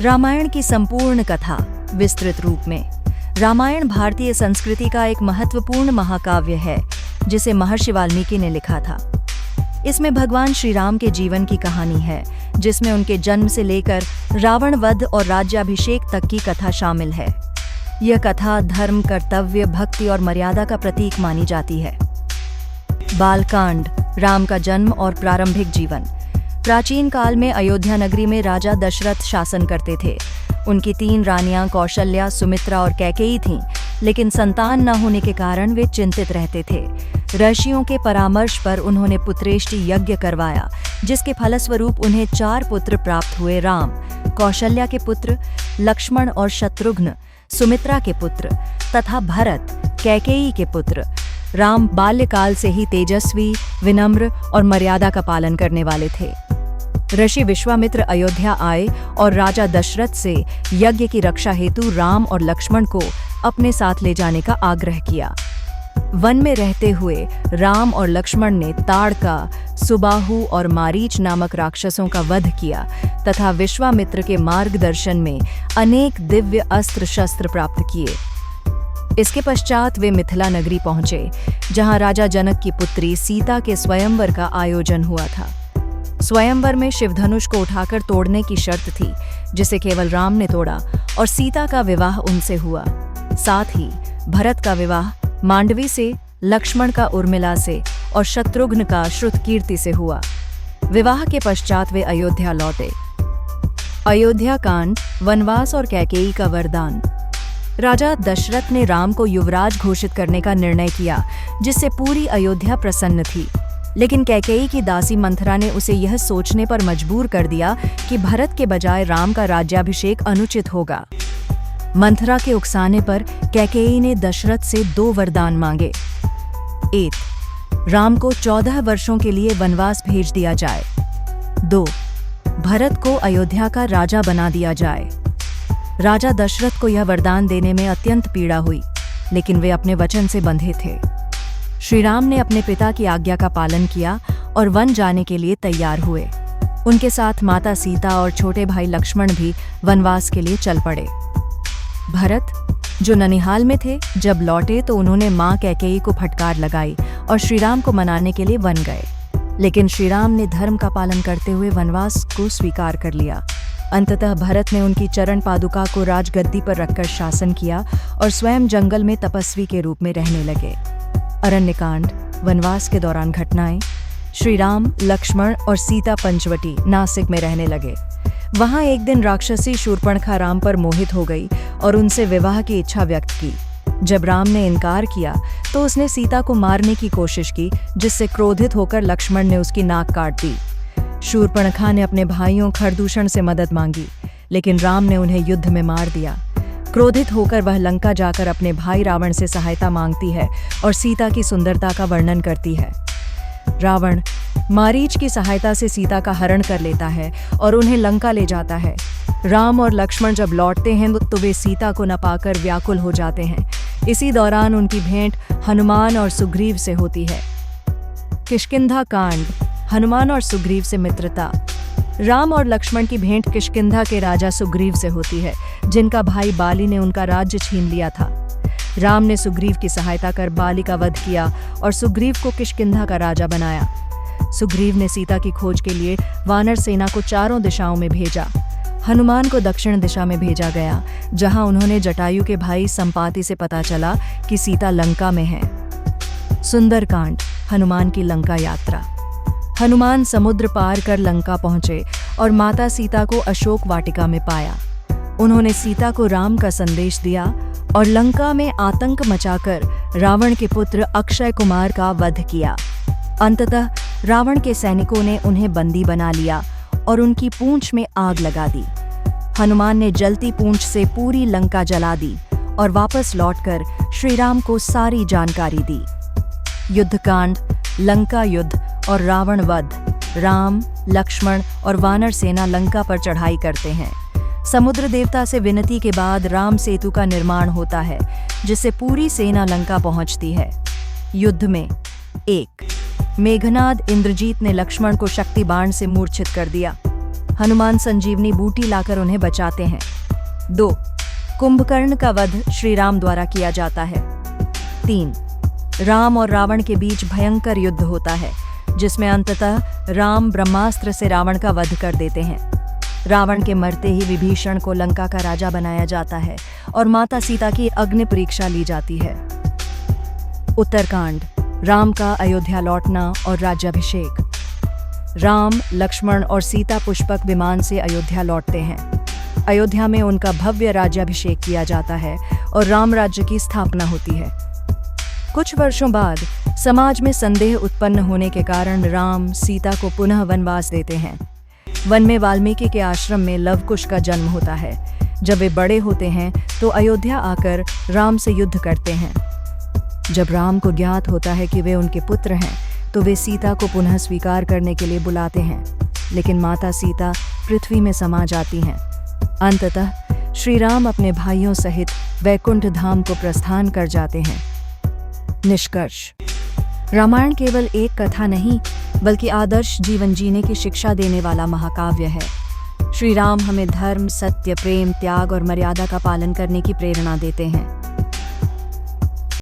रामायण की संपूर्ण कथा विस्तृत रूप में। रामायण भारतीय संस्कृति का एक महत्वपूर्ण महाकाव्य है जिसे महर्षि वाल्मीकि ने लिखा था। इसमें भगवान श्री राम के जीवन की कहानी है, जिसमें उनके जन्म से लेकर रावण वध और राज्याभिषेक तक की कथा शामिल है। यह कथा धर्म, कर्तव्य, भक्ति और मर्यादा का प्रतीक मानी जाती है। बालकांड, राम का जन्म और प्रारंभिक जीवन। प्राचीन काल में अयोध्या नगरी में राजा दशरथ शासन करते थे। उनकी 3 रानियां कौशल्या, सुमित्रा और कैकेयी थीं, लेकिन संतान न होने के कारण वे चिंतित रहते थे। ऋषियों के परामर्श पर उन्होंने पुत्रेष्टि यज्ञ करवाया, जिसके फलस्वरूप उन्हें 4 पुत्र प्राप्त हुए। राम, कौशल्या के पुत्र, लक्ष्मण और शत्रुघ्न, सुमित्रा के पुत्र, तथा भरत, कैकेयी के पुत्र। राम बाल्यकाल से ही तेजस्वी, विनम्र और मर्यादा का पालन करने वाले थे। ऋषि विश्वामित्र अयोध्या आए और राजा दशरथ से यज्ञ की रक्षा हेतु राम और लक्ष्मण को अपने साथ ले जाने का आग्रह किया। वन में रहते हुए राम और लक्ष्मण ने ताड़का, सुबाहु और मारीच नामक राक्षसों का वध किया तथा विश्वामित्र के मार्गदर्शन में अनेक दिव्य अस्त्र शस्त्र प्राप्त किए। इसके पश्चात वे मिथिला नगरी पहुंचे, जहां राजा जनक की पुत्री सीता के स्वयंवर का आयोजन हुआ था। स्वयंवर में शिवधनुष को उठाकर तोड़ने की शर्त थी, जिसे केवल राम ने तोड़ा और सीता का विवाह उनसे हुआ। साथ ही भरत का विवाह मांडवी से, लक्ष्मण का उर्मिला से और शत्रुघ्न का श्रुतकीर्ति से हुआ। विवाह के पश्चात वे अयोध्या लौटे। अयोध्या कांड, वनवास और कैकेयी का वरदान। राजा दशरथ ने राम को युवराज घोषित करने का निर्णय किया, जिससे पूरी अयोध्या प्रसन्न थी। लेकिन कैकेयी की दासी मंथरा ने उसे यह सोचने पर मजबूर कर दिया कि भरत के बजाय राम का राज्याभिषेक अनुचित होगा। मंथरा के उकसाने पर कैकेयी ने दशरथ से 2 वरदान मांगे। 1. राम को 14 वर्षों के लिए वनवास भेज दिया जाए। 2. भरत को अयोध्या का राजा बना दिया जाए। राजा दशरथ को यह वरदान देने में अत्यंत पीड़ा हुई, लेकिन वे अपने वचन से बंधे थे। श्री राम ने अपने पिता की आज्ञा का पालन किया और वन जाने के लिए तैयार हुए। उनके साथ माता सीता और छोटे भाई लक्ष्मण भी वनवास के लिए चल पड़े। भरत, जो ननिहाल में थे, जब लौटे तो उन्होंने मां कैकेयी को फटकार लगाई और श्रीराम को मनाने के लिए वन गए। लेकिन श्रीराम ने धर्म का पालन करते हुए वनवास को स्वीकार कर लिया। अंततः भरत ने उनकी चरण पादुका को राजगद्दी पर रखकर शासन किया और स्वयं जंगल में तपस्वी के रूप में रहने लगे। अरण्यकांड, वनवास के दौरान घटनाएं। श्री राम, लक्ष्मण और सीता पंचवटी, नासिक में रहने लगे। वहां एक दिन राक्षसी शूर्पणखा राम पर मोहित हो गई और उनसे विवाह की इच्छा व्यक्त की। जब राम ने इनकार किया तो उसने सीता को मारने की कोशिश की, जिससे क्रोधित होकर लक्ष्मण ने उसकी नाक काट दी। शूर्पणखा ने अपने भाइयों खरदूषण से मदद मांगी, लेकिन राम ने उन्हें युद्ध में मार दिया। क्रोधित होकर वह लंका जाकर अपने भाई रावण से सहायता मांगती है और सीता की सुंदरता का वर्णन करती है। रावण मारीच की सहायता से सीता का हरण कर लेता है और उन्हें लंका ले जाता है। राम और लक्ष्मण जब लौटते हैं तो वे सीता को न पाकर व्याकुल हो जाते हैं। इसी दौरान उनकी भेंट हनुमान और सुग्रीव से होती है। किष्किंधा कांड, हनुमान और सुग्रीव से मित्रता। राम और लक्ष्मण की भेंट किष्किंधा के राजा सुग्रीव से होती है, जिनका भाई बाली ने उनका राज्य छीन लिया था। राम ने सुग्रीव की सहायता कर बाली का वध किया और सुग्रीव को किष्किंधा का राजा बनाया। सुग्रीव ने सीता की खोज के लिए वानर सेना को चारों दिशाओं में भेजा। हनुमान को दक्षिण दिशा में भेजा गया, जहां उन्होंने जटायु के भाई संपाति से पता चला कि सीता लंका में है। सुंदरकांड, हनुमान की लंका यात्रा। हनुमान समुद्र पार कर लंका पहुंचे और माता सीता को अशोक वाटिका में पाया। उन्होंने सीता को राम का संदेश दिया और लंका में आतंक मचाकर रावण के पुत्र अक्षय कुमार का वध किया। अंततः रावण के सैनिकों ने उन्हें बंदी बना लिया और उनकी पूंछ में आग लगा दी। हनुमान ने जलती पूंछ से पूरी लंका जला दी और वापस लौटकर श्री राम को सारी जानकारी दी। युद्धकांड, लंका युद्ध और रावण वध। राम, लक्ष्मण और वानर सेना लंका पर चढ़ाई करते हैं। समुद्र देवता से विनती के बाद राम सेतु का निर्माण होता है, जिससे पूरी सेना लंका पहुंचती है। युद्ध में 1. मेघनाद इंद्रजीत ने लक्ष्मण को शक्ति बाण से मूर्छित कर दिया। हनुमान संजीवनी बूटी लाकर उन्हें बचाते हैं। 2. कुंभकर्ण का वध श्री राम द्वारा किया जाता है। 3. राम और रावण के बीच भयंकर युद्ध होता है, जिसमें अंततः राम ब्रह्मास्त्र से रावण का वध कर देते हैं। रावण के मरते ही विभीषण को लंका का राजा बनाया जाता है और माता सीता की अग्नि परीक्षा ली जाती है। उत्तरकांड, राम का अयोध्या लौटना और राज्याभिषेक। राम, लक्ष्मण और सीता पुष्पक विमान से अयोध्या लौटते हैं। अयोध्या में उनका भव्य राज्याभिषेक किया जाता है और राम राज्य की स्थापना होती है। कुछ वर्षों बाद समाज में संदेह उत्पन्न होने के कारण राम सीता को पुनः वनवास देते हैं। वन में वाल्मीकि के आश्रम में लवकुश का जन्म होता है। जब वे बड़े होते हैं तो अयोध्या आकर राम से युद्ध करते हैं। जब राम को ज्ञात होता है कि वे उनके पुत्र हैं तो वे सीता को पुनः स्वीकार करने के लिए बुलाते हैं, लेकिन माता सीता पृथ्वी में समा जाती हैं। अंततः श्री राम अपने भाइयों सहित वैकुंठ धाम को प्रस्थान कर जाते हैं। निष्कर्ष, रामायण केवल एक कथा नहीं बल्कि आदर्श जीवन जीने की शिक्षा देने वाला महाकाव्य है। श्री राम हमें धर्म, सत्य, प्रेम, त्याग और मर्यादा का पालन करने की प्रेरणा देते हैं।